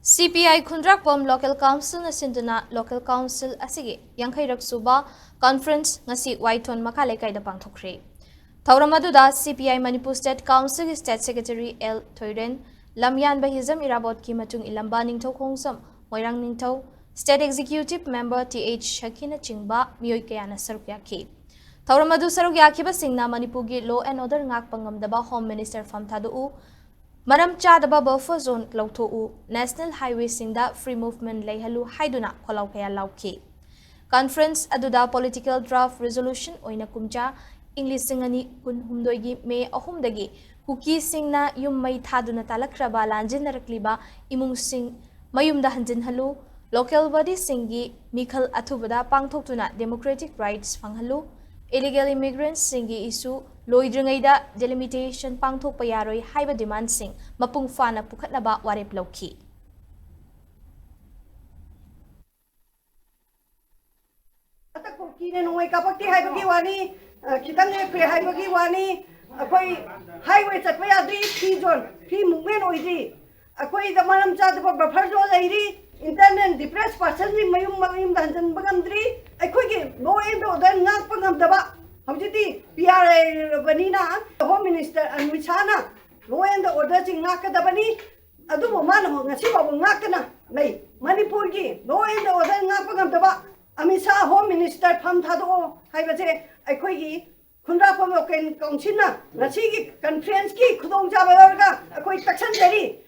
Cpi-Khundrakpam Local Council na sinduna Local Council asigi Yankairak Suba Conference ngasi Waiton Makalekay da pangthokre. Tauramaduda CPI Manipur State Council State Secretary L. Thoiren Lamyan Bahizam Irabot ki matung ilamba ningtho khongsam Moirang ningtho State Executive Member TH Shakina Chingba Miyoi Kayana Sarukyaki. Tauramadu Sarukyaki ba singna Manipur gi Law and Order ngak pangamdaba Home Minister Pham Thadok-U Madam Chadaba Buffer Zone Klauto National Highway Singda Free Movement Leihalu Haiduna Kolaukaya Lauki. Conference Aduda Political Draft Resolution Oina Kumcha English Singani Kun Humdoigi May Ahumdagi Kuki Singna Yum May Thaduna Talakraba Lanjin Narakliba Imung Sing Mayumda Hanjin Halu Local Body Singi Mikal Atubada Pangtokuna Democratic Rights Fanghalu Illegal Immigrants Singi Isu Loidringaida delimitation Pangtok Payaroi Haiba Demand Sing Mapung Fana Pukatnaba Warep Loki. Highway Chapayadi, Free Zone, Free Movement Oidi, Akoi the Manam Chadaba Buffer Zone Lady, Internet depressed person in Mayum Danton Bagandri, I could no end of the Napangam Daba, Howjiti, PRA Vanina, the Home Minister and Michana, no end of orders in Nakadabani, Adubo Mano, Nasiba Nakana, May, Manipuri, no end of the Napangam Daba, Amisa Home Minister Pham Thadok-U, I Khundrakpam Council na Nasigi Conference ki Khudong Jabalaga, Akoi Takshan Dari.